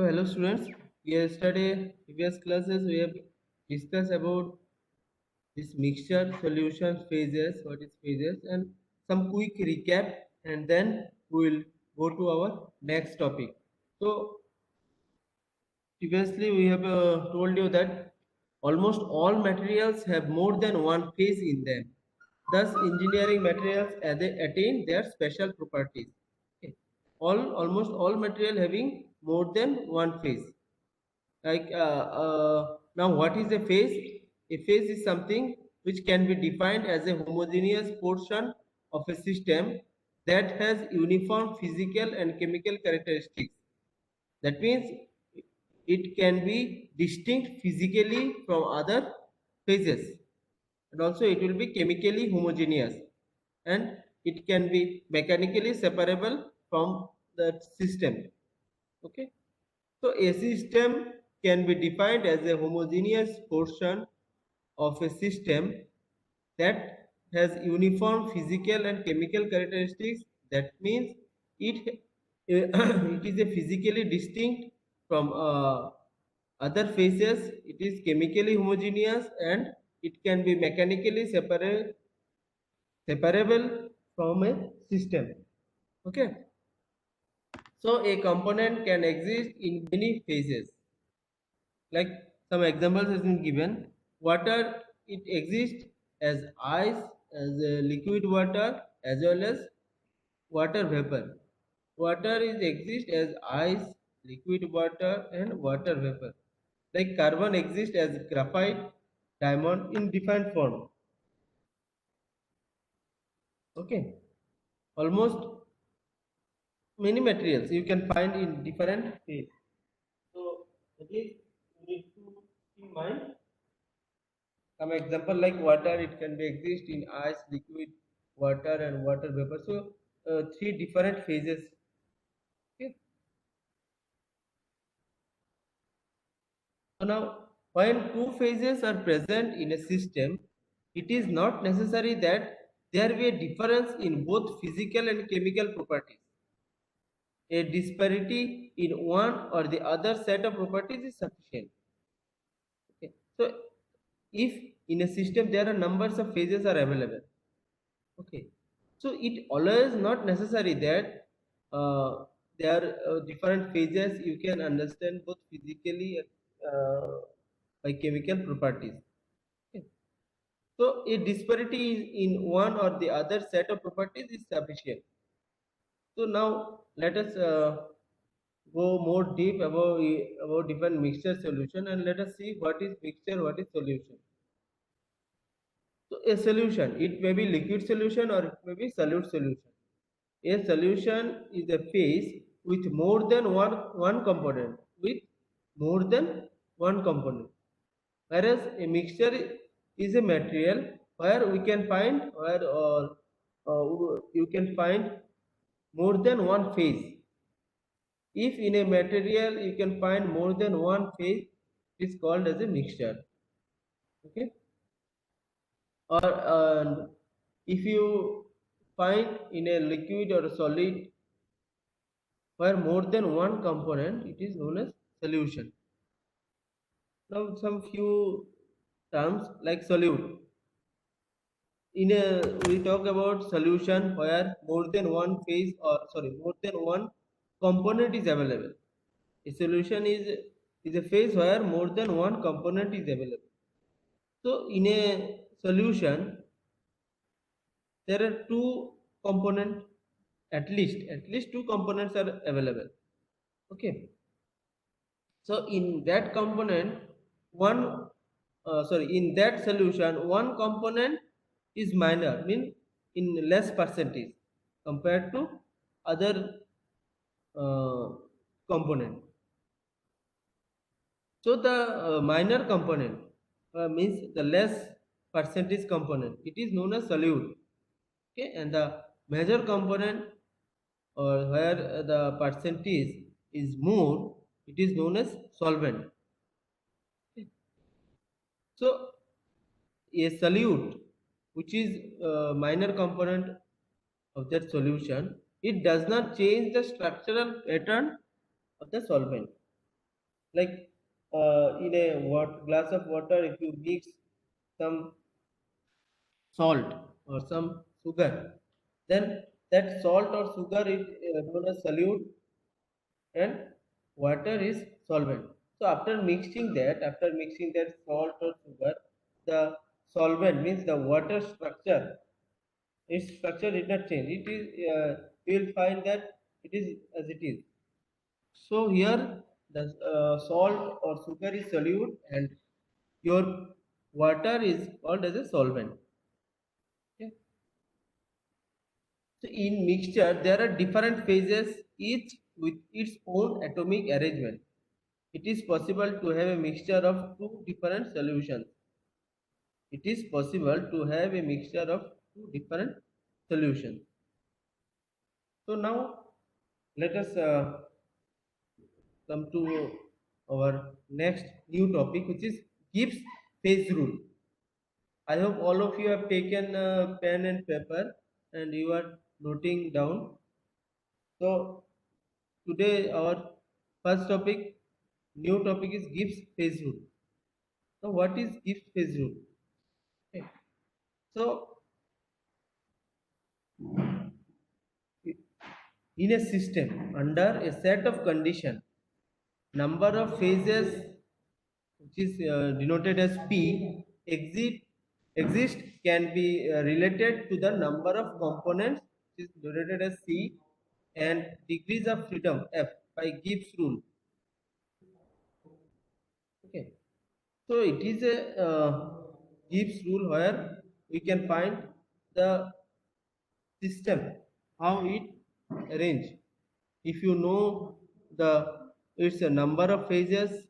So hello students, yesterday previous classes we have discussed about this mixture solution phases, what is phases, and some quick recap, and then we will go to our next topic. So previously we have told you that almost all materials have more than one phase in them. Thus engineering materials attain their special properties. Okay. Almost all material having more than one phase. Now what is a phase? A phase is something which can be defined as a homogeneous portion of a system that has uniform physical and chemical characteristics. That means it can be distinct physically from other phases, and also it will be chemically homogeneous, and it can be mechanically separable from the system. Okay. So a system can be defined as a homogeneous portion of a system that has uniform physical and chemical characteristics. That means it it is a physically distinct from other phases. It is chemically homogeneous, and it can be mechanically separable from a system. Okay. So a component can exist in many phases. Like some examples has been given. Water, it exists as ice, as a liquid water, as well as water vapor. Water is exists as ice, liquid water, and water vapor. Like carbon exists as graphite, diamond in different form. Okay, almost many materials you can find in different phase. So at least you need to keep in mind. Some example like water, it can be exist in ice, liquid, water, and water vapor. So three different phases. Okay. So now, when two phases are present in a system, it is not necessary that there be a difference in both physical and chemical properties. A disparity in one or the other set of properties is sufficient. Okay. So if in a system there are numbers of phases are available. Okay, so it always not necessary that there are different phases you can understand both physically and by chemical properties. Okay. So a disparity in one or the other set of properties is sufficient. So now let us go more deep about different mixture solution, and let us see what is mixture, what is solution. So a solution, it may be liquid solution or it may be solute solution. A solution is a phase with more than one component, with more than one component. Whereas a mixture is a material where we can find where or you can find more than one phase. If in a material you can find more than one phase, it is called as a mixture. Okay. Or if you find in a liquid or a solid where more than one component, it is known as solution. Now some few terms like solute. In a we talk about solution where more than one phase, or sorry, more than one component is available. A solution is a phase where more than one component is available. So in a solution there are two component, at least two components are available. Okay. So in that component, in that solution, one component is minor, mean in less percentage compared to other uh, component. So the minor component means the less percentage component. It is known as solute. Okay, and the major component, or where the percentage is more, it is known as solvent. Okay. So a solute, which is a minor component of that solution, it does not change the structural pattern of the solvent. Like in a glass of water, if you mix some salt or some sugar, then that salt or sugar is known as solute, and water is solvent. So after mixing that salt or sugar, the solvent means the water structure, its structure did not change. It is you will find that it is as it is. So here the salt or sugar is solute and your water is called as a solvent. Okay. So in mixture there are different phases, each with its own atomic arrangement. It is possible to have a mixture of two different solutions. It is possible to have a mixture of two different solutions. So now let us come to our next new topic, which is Gibbs phase rule. I hope all of you have taken pen and paper and you are noting down. So today our first topic, new topic is Gibbs phase rule. So what is Gibbs phase rule? Okay. So in a system under a set of condition, number of phases, which is denoted as P, exist can be related to the number of components, which is denoted as C, and degrees of freedom F by Gibbs rule. Okay, so it is a Gibbs rule where we can find the system, how it arranged. If you know the its a number of phases,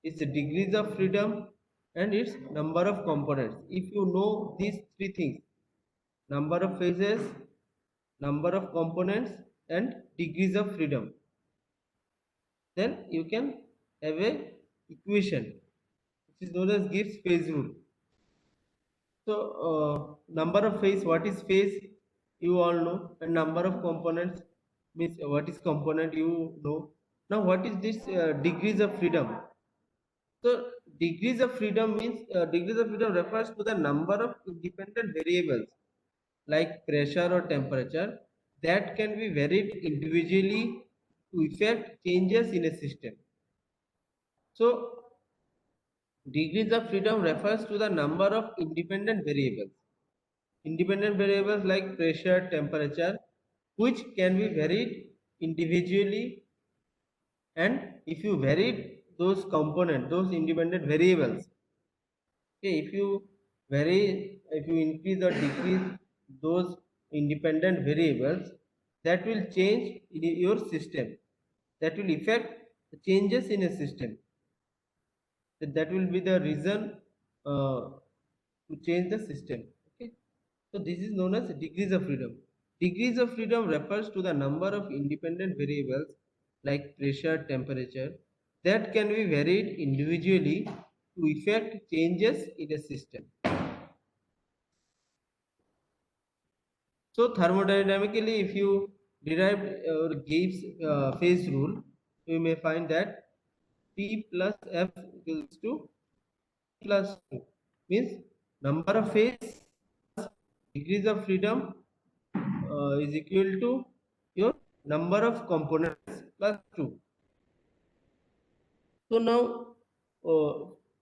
its degrees of freedom, and its number of components. If you know these three things, number of phases, number of components, and degrees of freedom, then you can have a equation which is known as Gibbs phase rule. So number of phase, what is phase, you all know, and number of components means what is component, you know. Now what is this degrees of freedom? So degrees of freedom means degrees of freedom refers to the number of independent variables like pressure or temperature that can be varied individually to effect changes in a system. So degrees of freedom refers to the number of independent variables. Independent variables like pressure, temperature, which can be varied individually, and if you varied those components, those independent variables, okay, if you increase or decrease those independent variables, that will change in your system. That will affect the changes in a system. That will be the reason to change the system. Okay. So this is known as degrees of freedom. Degrees of freedom refers to the number of independent variables like pressure, temperature that can be varied individually to effect changes in a system. So thermodynamically, if you derive or Gibbs phase rule, you may find that P plus F equals to plus 2, means number of phase degrees of freedom is equal to your number of components plus 2. So now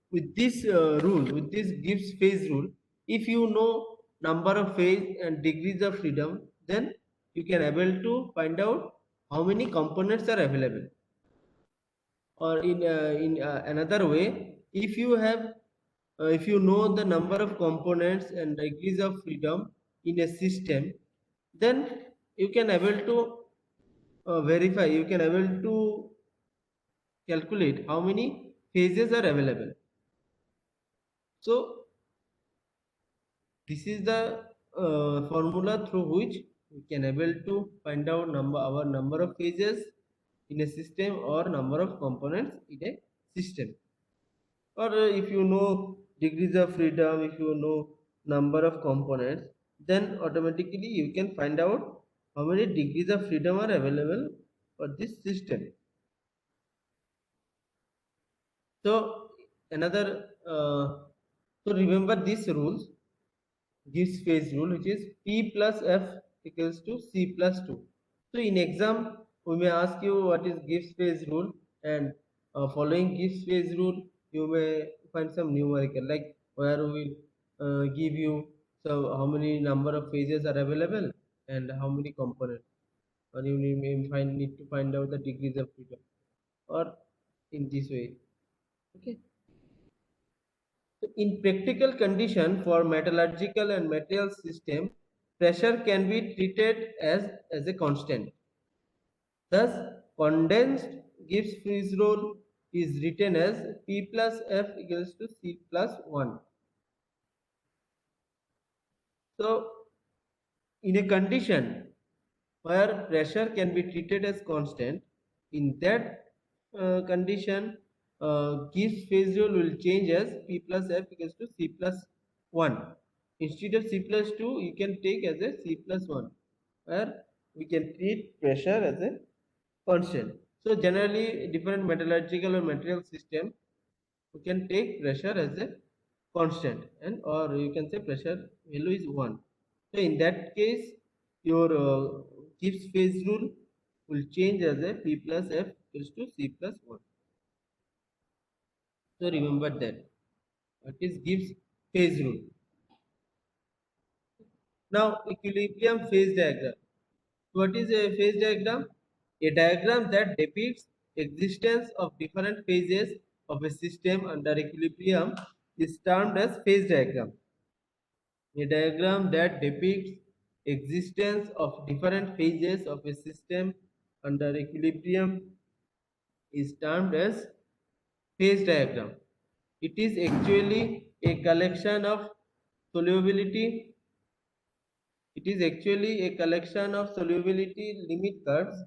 with this with this Gibbs phase rule, if you know number of phase and degrees of freedom, then you can able to find out how many components are available. Or in another way, if you know the number of components and degrees of freedom in a system, then you can able to verify, you can able to calculate how many phases are available. So this is the formula through which we can able to find out our number of phases in a system or number of components in a system. Or if you know degrees of freedom, if you know number of components, then automatically you can find out how many degrees of freedom are available for this system. So another, so remember these rules, Gibbs phase rule, which is P plus F equals to C plus 2. So in exam, we may ask you what is Gibbs phase rule, and following Gibbs phase rule, you may find some numerical, like where we will give you so how many number of phases are available and how many components, or you need to find out the degrees of freedom, or in this way. Okay. So in practical condition for metallurgical and material system, pressure can be treated as a constant. Thus, condensed Gibbs freeze rule is written as P plus F equals to C plus 1. So, in a condition where pressure can be treated as constant, in that condition, Gibbs phase rule will change as P plus F equals to C plus 1. Instead of C plus 2, you can take as a C plus 1, where we can treat pressure as a constant. So generally, different metallurgical or material system, you can take pressure as a constant, and or you can say pressure value is 1. So in that case, your Gibbs phase rule will change as a P plus F equals to C plus 1. So remember that. That is Gibbs phase rule. Now equilibrium phase diagram. What is a phase diagram? A diagram that depicts existence of different phases of a system under equilibrium is termed as phase diagram. A diagram that depicts existence of different phases of a system under equilibrium is termed as phase diagram. It is actually a collection of solubility. It is actually a collection of solubility limit curves.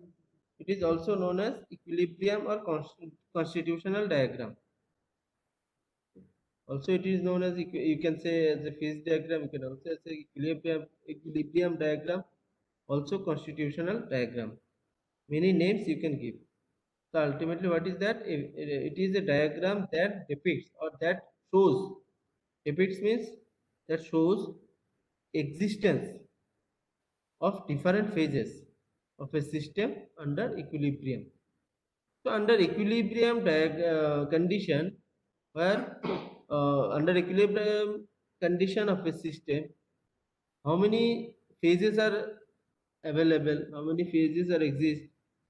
It is also known as equilibrium or constitutional diagram. Also, it is known as you can say as a phase diagram. You can also say equilibrium diagram. Also, constitutional diagram. Many names you can give. So ultimately, what is that? It is a diagram that depicts or that shows. Depicts means that shows existence of different phases of a system under equilibrium. So under equilibrium condition, where under equilibrium condition of a system, how many phases are available, how many phases are exist,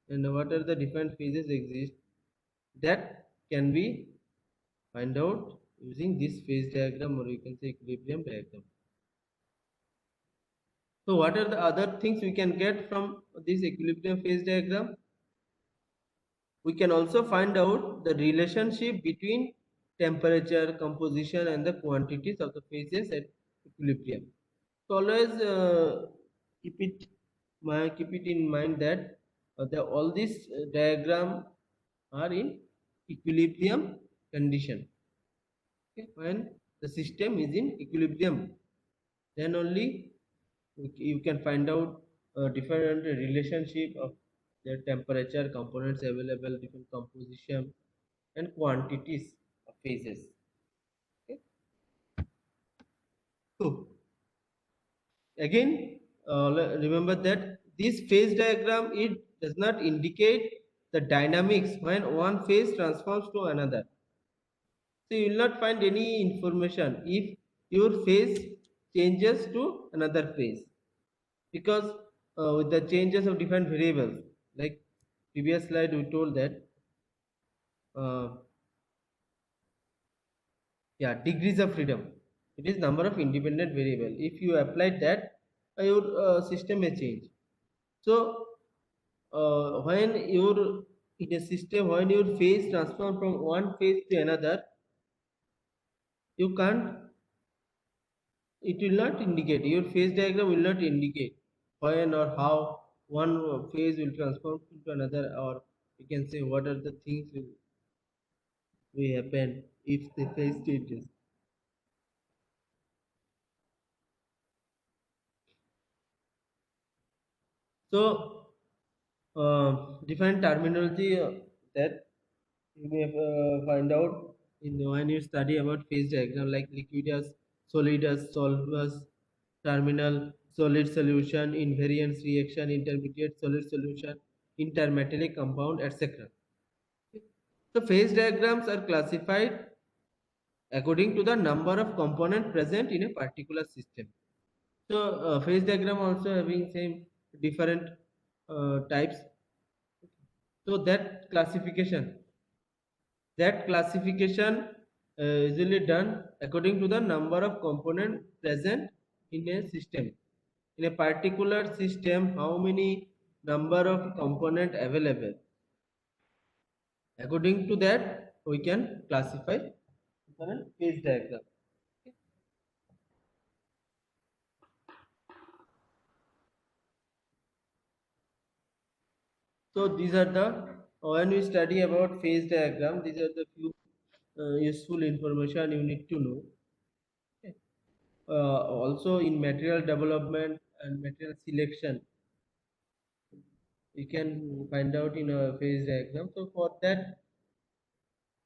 and what are the different phases exist, that can be find out using this phase diagram, or you can say equilibrium diagram. So what are the other things we can get from this equilibrium phase diagram? We can also find out the relationship between temperature, composition, and the quantities of the phases at equilibrium. So always keep it in mind that all these diagram are in equilibrium condition. Okay? When the system is in equilibrium, then only you can find out different relationship of their temperature, components available, different composition, and quantities of phases. Okay. So again, remember that this phase diagram, it does not indicate the dynamics when one phase transforms to another. So you will not find any information if your phase changes to another phase, because with the changes of different variables, like previous slide we told that uh, yeah, degrees of freedom, it is number of independent variable. If you apply that, your system may change. So when your in a system, when your phase transform from one phase to another, you can't, it will not indicate, your phase diagram will not indicate when or how one phase will transform into another, or you can say what are the things will happen if the phase changes. So different terminology that you may find out when you study about phase diagram like liquidus, solidus, solvus, terminal, solid solution, invariance reaction, intermediate solid solution, intermetallic compound, etc. So phase diagrams are classified according to the number of components present in a particular system. So phase diagram also having same different types. So that classification usually done according to the number of components present in a system. In a particular system, how many number of component available? According to that, we can classify different phase diagram. So these are the when we study about phase diagram, these are the few useful information you need to know. Okay. Also in material development and material selection, you can find out in a phase diagram. So for that,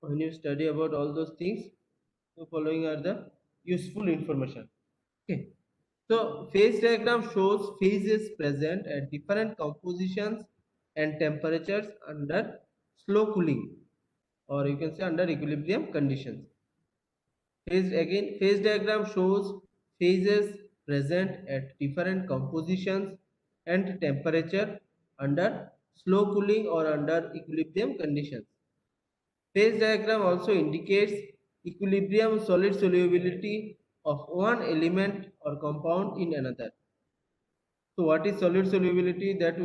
when you study about all those things, the following are the useful information. Okay. So phase diagram shows phases present at different compositions and temperatures under slow cooling, or you can say under equilibrium conditions. Phase diagram shows phases present at different compositions and temperature under slow cooling or under equilibrium conditions. Phase diagram also indicates equilibrium solid solubility of one element or compound in another. So what is solid solubility? That you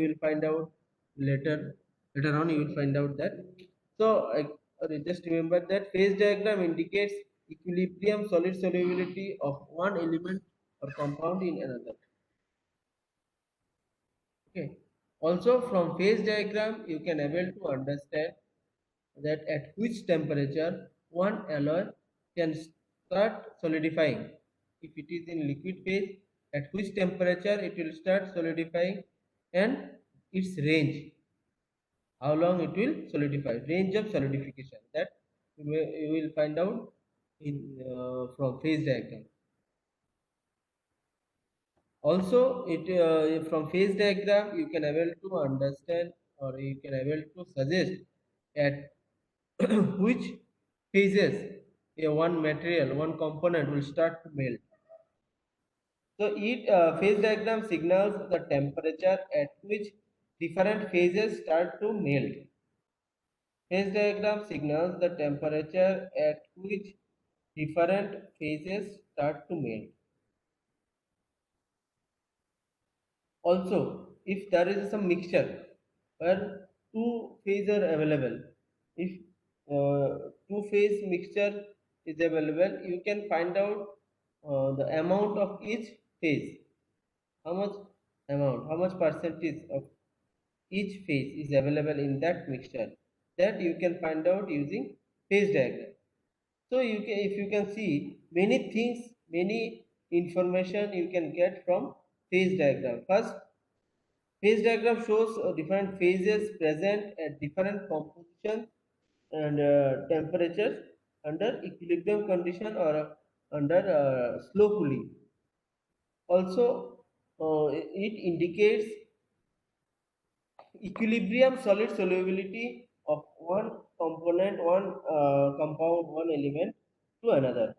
will find out later. Later on, you will find out that. So just remember that phase diagram indicates equilibrium solid solubility of one element or compound in another. Okay. Also, from phase diagram, you can able to understand that at which temperature one alloy can start solidifying. If it is in liquid phase, at which temperature it will start solidifying, and its range, how long it will solidify, range of solidification, that you will find out in from phase diagram. Also, it from phase diagram you can able to understand, or you can able to suggest at which phases one material, one component will start to melt. So each phase diagram signals the temperature at which different phases start to melt. Phase diagram signals the temperature at which different phases start to melt. Also, if there is some mixture where two phases are available, if two phase mixture is available, you can find out the amount of each phase, how much how much percentage of each phase is available in that mixture. That you can find out using phase diagram. So you can, if you can see many things, many information you can get from phase diagram. First, phase diagram shows different phases present at different compositions and temperatures under equilibrium condition or under slow cooling. Also, it indicates equilibrium solid solubility of one component, one compound, one element to another.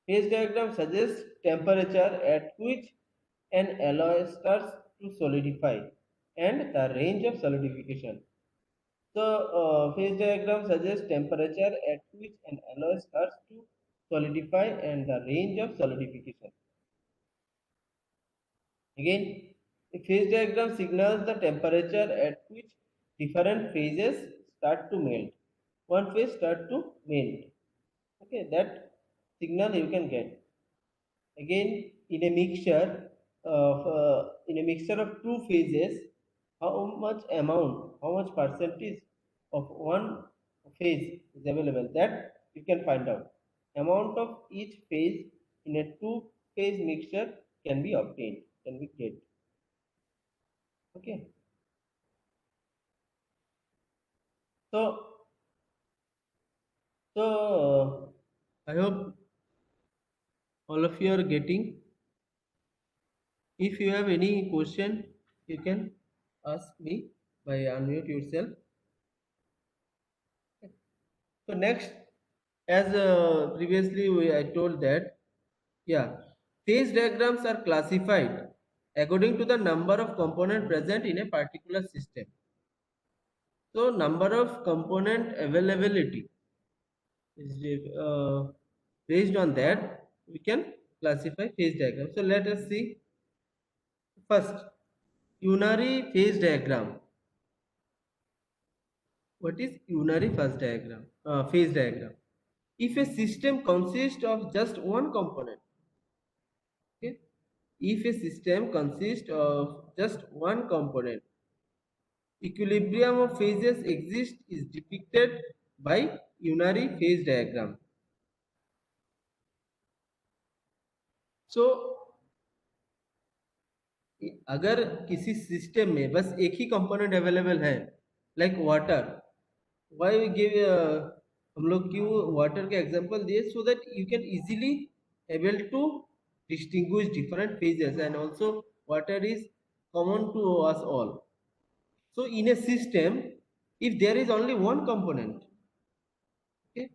Phase diagram suggests temperature at which an alloy starts to solidify and the range of solidification. So, phase diagram suggests temperature at which an alloy starts to solidify and the range of solidification. Again, a phase diagram signals the temperature at which different phases start to melt. One phase start to melt. Okay, that signal you can get. Again, in a mixture of two phases, how much amount, how much percentage of one phase is available, that you can find out. Amount of each phase in a two phase mixture can be obtained, can be get. Okay. So So I hope all of you are getting. If you have any question, you can ask me by unmute yourself. So next, as previously I told that, yeah, phase diagrams are classified according to the number of component present in a particular system. So number of component availability is based on that we can classify phase diagram. So let us see first unary phase diagram. What is unary phase diagram? Phase diagram. If a system consists of just one component, okay, if a system consists of just one component, equilibrium of phases exist is depicted by unary phase diagram. So अगर किसी system में बस एक ही component available है like water why we give हम लोग क्यों वाटर के एग्जांपल दिए so that you can easily able to distinguish different phases and also water is common to us all. So in a system if there is only one component, okay,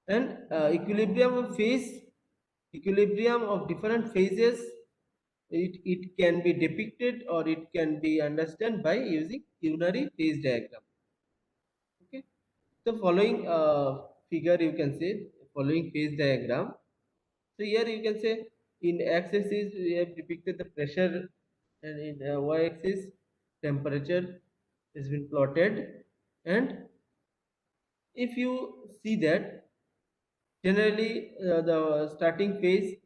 and equilibrium of different phases, it can be depicted or it can be understood by using unary phase diagram. Okay, so following figure you can say following phase diagram. So here you can say in x-axis we have depicted the pressure and in y-axis temperature has been plotted, and if you see that generally the starting phase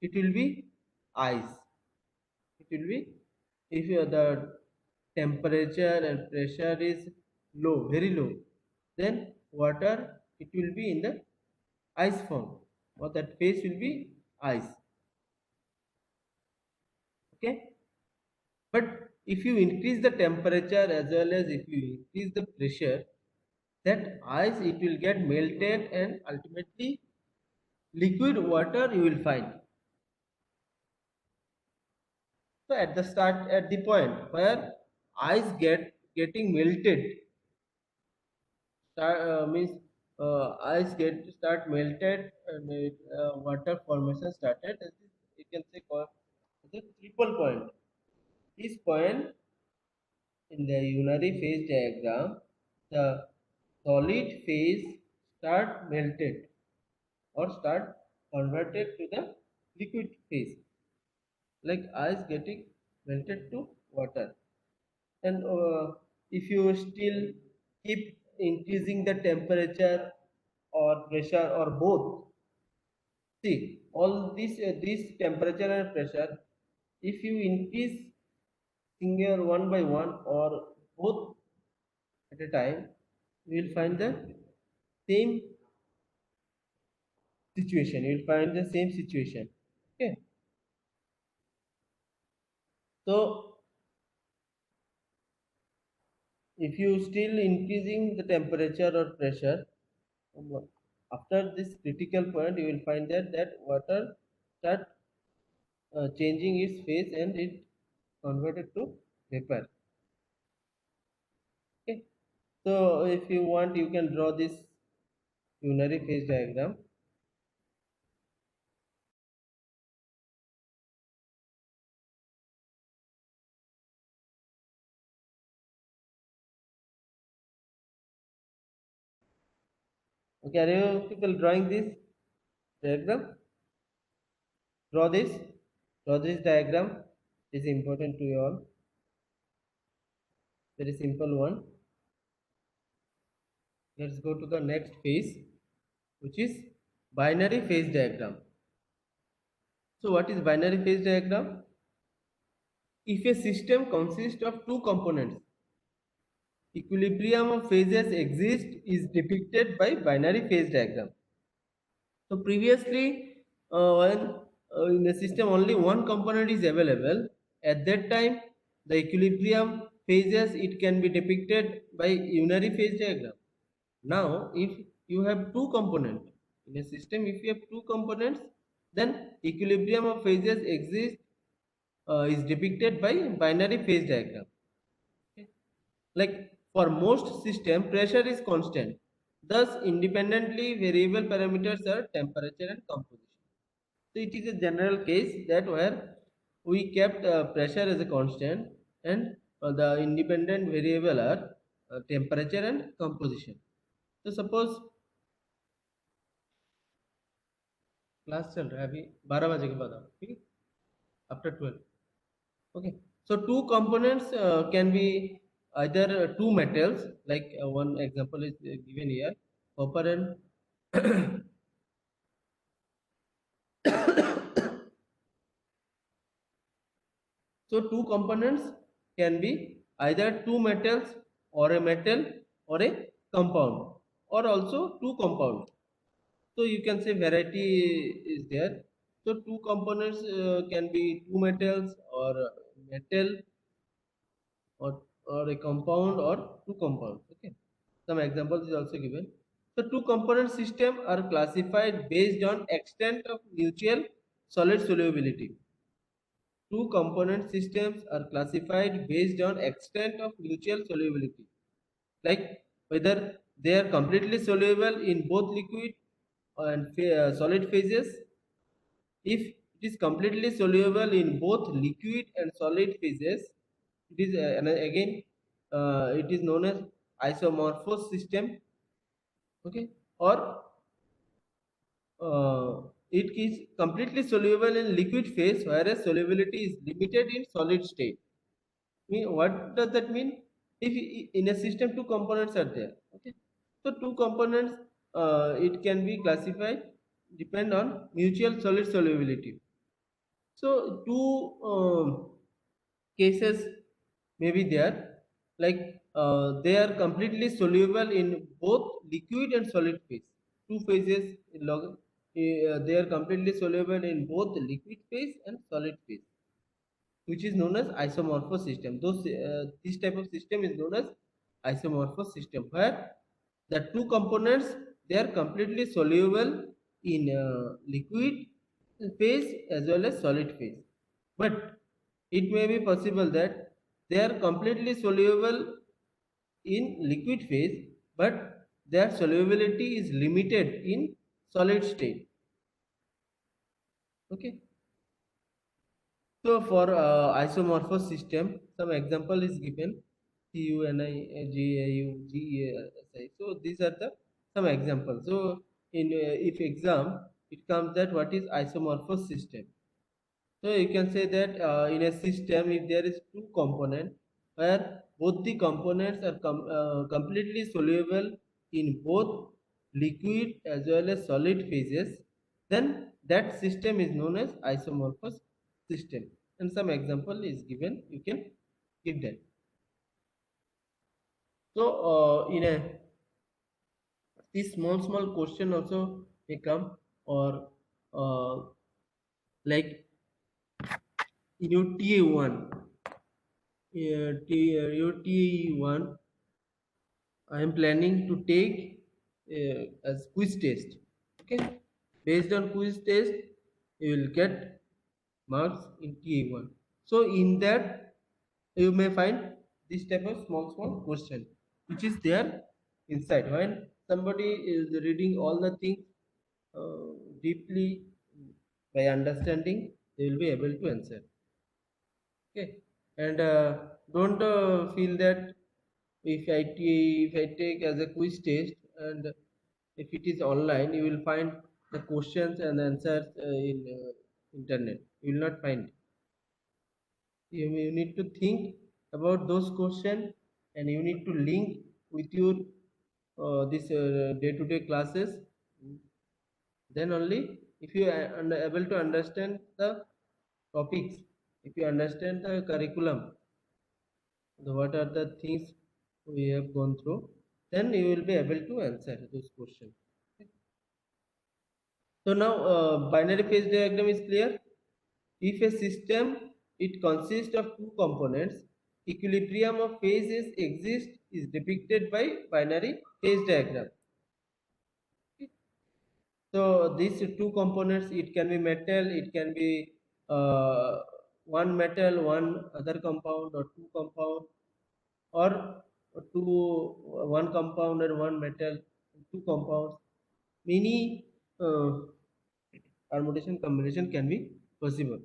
it will be ice. It will be if the temperature and pressure is low, very low, then water it will be in the ice form or that phase will be ice. Okay, but if you increase the temperature as well as if you increase the pressure, that ice it will get melted and ultimately liquid water you will find. So at the start, at the point where ice getting melted, means ice get start melted and water formation started. And this you can say called the triple point. This point in the unary phase diagram, the solid phase start melted or start converted to the liquid phase, like ice getting melted to water. And if you still keep increasing the temperature or pressure or both, see all this temperature and pressure, if you increase single one by one or both at a time, you will find the same situation, you will find the same situation. Okay, so if you still increasing the temperature or pressure, after this critical point you will find that water start changing its phase and it converted to vapor. Okay, so if you want you can draw this unary phase diagram. Okay, are you people drawing this diagram? Draw this diagram is important to you all. Very simple one. Let's go to the next phase, which is binary phase diagram. So what is binary phase diagram? If a system consists of two components, equilibrium of phases exist is depicted by binary phase diagram. So previously, when in the system only one component is available, at that time the equilibrium phases it can be depicted by unary phase diagram. Now, if you have two components. In a system, if you have two components, then equilibrium of phases exists is depicted by binary phase diagram. Okay. Like for most system, pressure is constant. Thus, independently variable parameters are temperature and composition. So it is a general case that where we kept pressure as a constant and the independent variable are temperature and composition. So suppose class चल रहा है अभी 12 बजे के बाद आओ ठीक है after 12 okay so two components can be either two metals like one example is given here copper and so two components can be either two metals or a metal or a compound or also two compounds. So you can say variety is there. So two components can be two metals or metal or a compound or two compounds. Okay. Some examples is also given. So two component system are classified based on extent of mutual solid solubility. Two component systems are classified based on extent of mutual solubility, like whether they are completely soluble in both liquid and solid phases. If it is completely soluble in both liquid and solid phases, it is and again it is known as isomorphous system. Okay, or it is completely soluble in liquid phase, whereas solubility is limited in solid state. What does that mean? If in a system two components are there, okay, so two components it can be classified depend on mutual solid solubility. So two cases may be there, like they are completely soluble in both liquid and solid phase. Two phases in they are completely soluble in both liquid phase and solid phase, which is known as isomorphous system. This type of system is known as isomorphous system, where the two components they are completely soluble in liquid phase as well as solid phase. But it may be possible that they are completely soluble in liquid phase, but their solubility is limited in solid state. Okay. So for isomorphous system, some example is given CUNIGAUGESI. So these are the some examples. So in if exam it comes that what is isomorphous system. So you can say that in a system if there is two components where both the components are completely soluble in both liquid as well as solid phases, then that system is known as isomorphous system. And some example is given, you can give that. So in a this small question also may come, or like in your TA1, your TA1 I am planning to take as quiz test. Okay, based on quiz test, you will get marks in TA1. So in that, you may find this type of small question, which is there inside. When somebody is reading all the things deeply by understanding, they will be able to answer. Okay, and don't feel that if I take as a quiz test and if it is online, you will find the questions and answers in internet. You will not find. You need to think about those questions and you need to link with your this day-to-day classes. Then only if you are able to understand the topics, if you understand the curriculum, what are the things we have gone through, then you will be able to answer those questions. So now binary phase diagram is clear. If a system it consists of two components, equilibrium of phases exist is depicted by binary phase diagram. So these two components, it can be metal, it can be one metal, one other compound, or two compound, or two one compound and one metal, two compounds. Many permutation combination can be possible.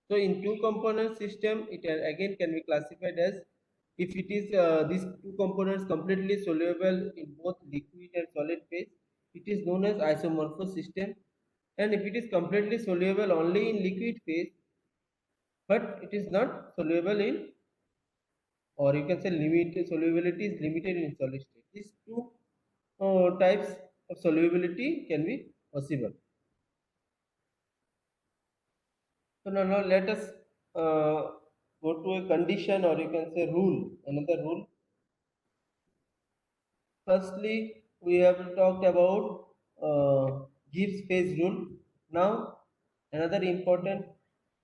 So in two component system, it again can be classified as, if it is these two components completely soluble in both liquid and solid phase, it is known as isomorphous system. And if it is completely soluble only in liquid phase, but it is not soluble in, or you can say limited solubility is limited in solid state. These two types of solubility can be possible. So now let us go to a condition, or you can say rule, another rule. Firstly, we have talked about Gibbs phase rule. Now, another important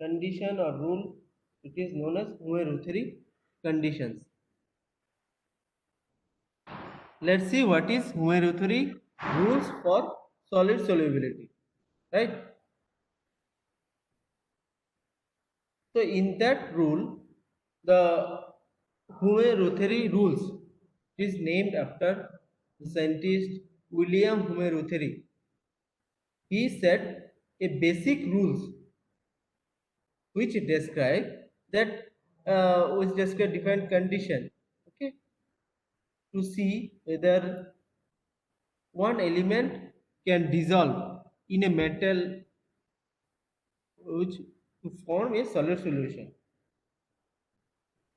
condition or rule, it is known as Humer-Ruthery conditions. Let's see what is Humer-Ruthery rules for solid solubility, right? So in that rule, the Humer-Ruthery rules is named after the scientist William Humer-Ruthery. He set a basic rules which describe that which describe different condition, okay, to see whether one element can dissolve in a metal which to form a solid solution.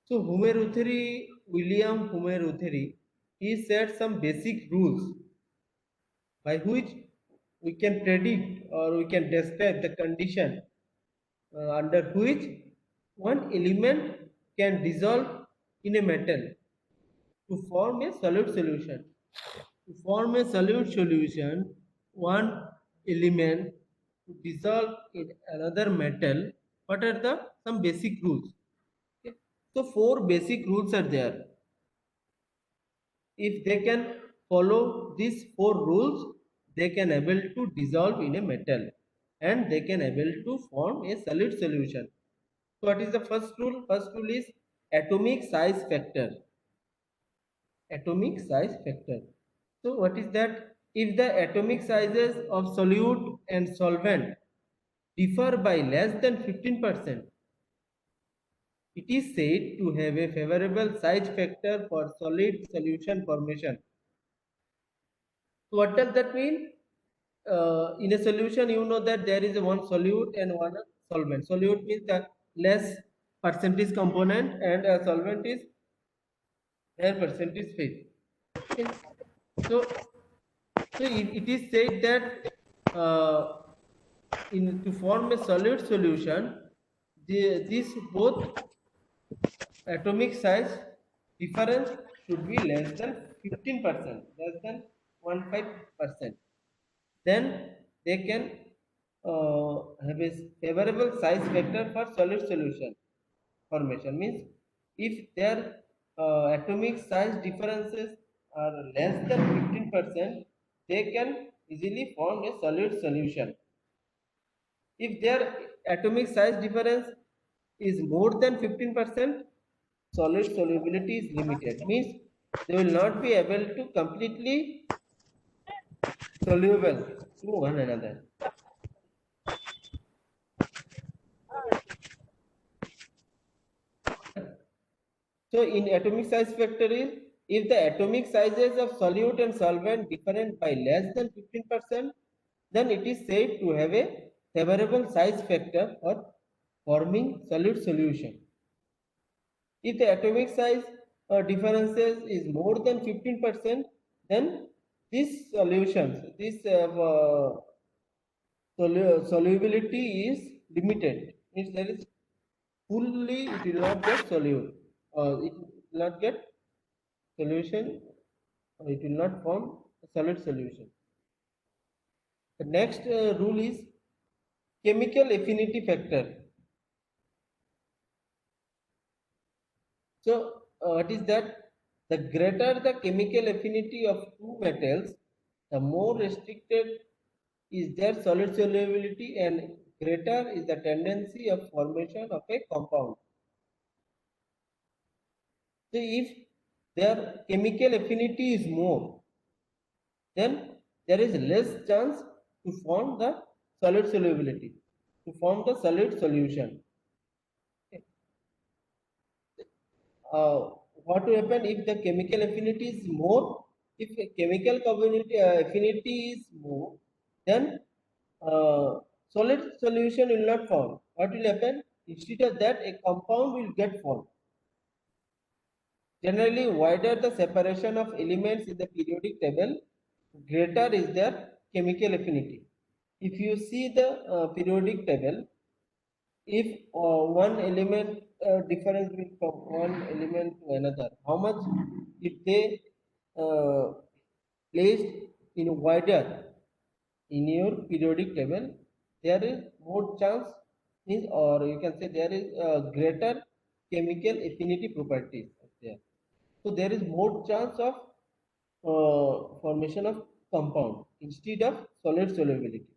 So William Humer-Ruthery, he set some basic rules by which we can predict or we can describe the condition under which one element can dissolve in a metal to form a solid solution. To form a solid solution, one element to dissolve in another metal, what are the some basic rules? Okay. So four basic rules are there. If they can follow these four rules, they can able to dissolve in a metal and they can able to form a solid solution. So what is the first rule? First rule is atomic size factor. Atomic size factor. So what is that? If the atomic sizes of solute and solvent differ by less than 15%, it is said to have a favorable size factor for solid solution formation. So what does that mean? In a solution, you know that there is a one solute and one solvent. Solute means the less percentage component, and a solvent is higher percentage phase. Okay. So, it is said that to form a solid solution, these both atomic size difference should be less than 15%, less than 15%. Then they can have a favorable size factor for solid solution formation. Means if their atomic size differences are less than 15%, they can easily form a solid solution. If their atomic size difference is more than 15%, solid solubility is limited. Means they will not be able to completely soluble to one another. So in atomic size factor is, if the atomic sizes of solute and solvent different by less than 15%, then it is said to have a favorable size factor for forming solid solution. If the atomic size differences is more than 15%, then these solutions, this solubility is limited. Means there is fully it will not get soluble. It will not get solution, or it will not form a solid solution. The next rule is chemical affinity factor. So what is that? The greater the chemical affinity of two metals, the more restricted is their solid solubility and greater is the tendency of formation of a compound. So if their chemical affinity is more, then there is less chance to form the solid solubility, to form the solid solution. uh, what will happen if the chemical affinity is more? If a chemical community affinity is more, then solid solution will not form. What will happen? Instead of that, a compound will get formed. Generally, wider the separation of elements in the periodic table, greater is their chemical affinity. If you see the periodic table, if one element difference will from one element to another, how much if they uh, placed in wider in your periodic table, there is more chance is, or you can say there is greater chemical affinity properties there. So there is more chance of formation of compound instead of solid solubility.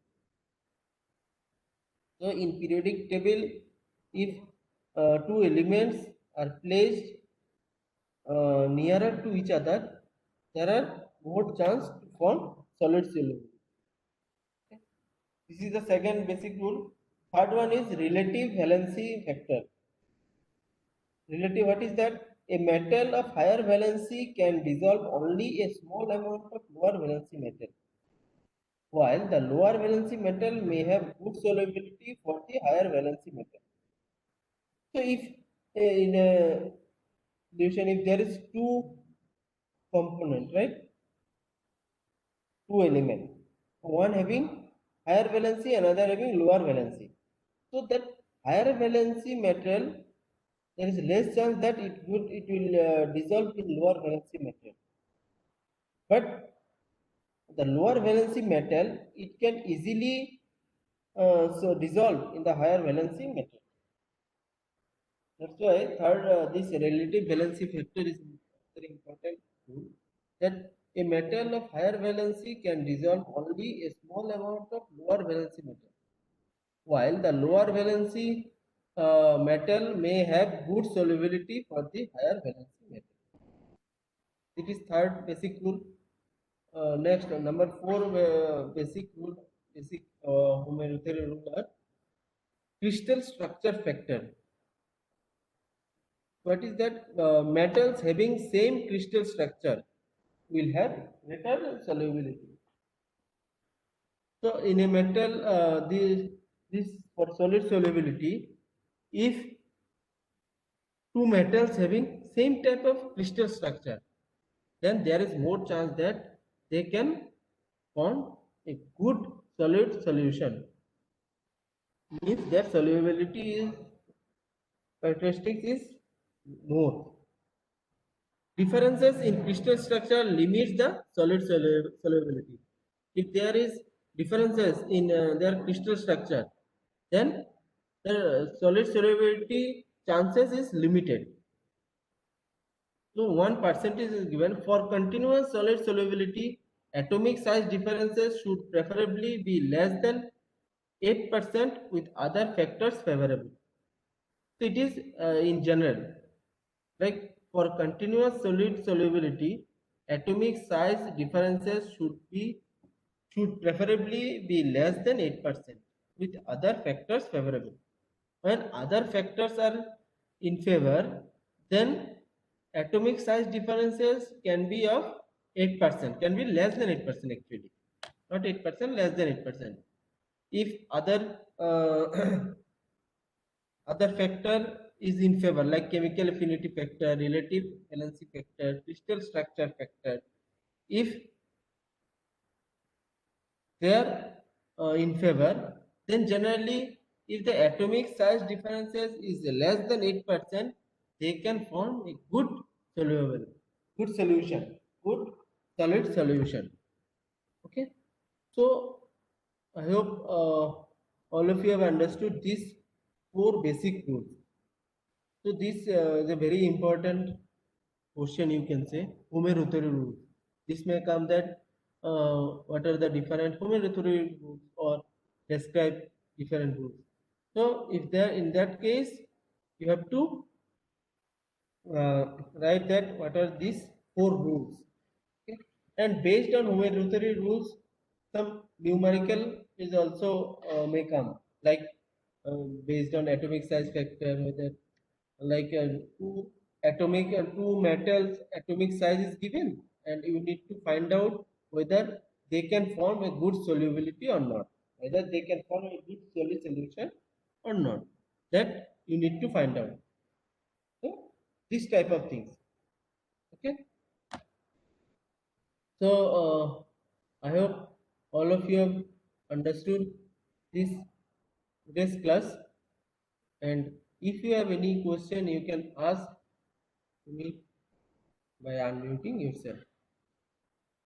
So in periodic table, if two elements are placed nearer to each other, there are more chance to form solid solubility. Okay. This is the second basic rule. Third one is relative valency factor. Relative, what is that? A metal of higher valency can dissolve only a small amount of lower valency metal, while the lower valency metal may have good solubility for the higher valency metal. So if in a solution, if there is two component, right, two element, one having higher valency, another having lower valency. So that higher valency material, there is less chance that it will dissolve in lower valency material. But the lower valency metal, it can easily so dissolve in the higher valency metal. That's why third, this relative valency factor is very important rule, that a metal of higher valency can dissolve only a small amount of lower valency metal, while the lower valency metal may have good solubility for the higher valency metal. It is third basic rule. Next, number four basic rule, basic homeopathy rule are crystal structure factor. What is that? Metals having same crystal structure will have greater solubility. So in a metal, this for solid solubility, if two metals having same type of crystal structure, then there is more chance that they can form a good solid solution. Means their solubility is characteristics is more. Differences in crystal structure limits the solid solubility. If there is differences in their crystal structure, then the solid solubility chances is limited. So 1% is given for continuous solid solubility. Atomic size differences should preferably be less than 8% with other factors favorable. So it is in general, like for continuous solid solubility, atomic size differences should preferably be less than 8% with other factors favorable. When other factors are in favor, then atomic size differences can be of 8%, can be less than 8% actually, not 8%, less than 8%. If other other factor is in favor, like chemical affinity factor, relative valency factor, crystal structure factor, if they are in favor, then generally if the atomic size differences is less than 8%, they can form a good soluble, good solution, good solid solution. Okay. So I hope all of you have understood these four basic rules. So this is a very important question, you can say, Umer Uttari rule. This may come that what are the different homothetic rules or describe different rules. So if there in that case you have to write that what are these four rules. Okay. And based on homothetic rules, some numerical is also may come, like based on atomic size factor, whether like two metals atomic size is given, and you need to find out whether they can form a good solubility or not, whether they can form a good solid solution or not. That you need to find out. So this type of things. Okay. So I hope all of you have understood this today's class. And if you have any question, you can ask me by unmuting yourself.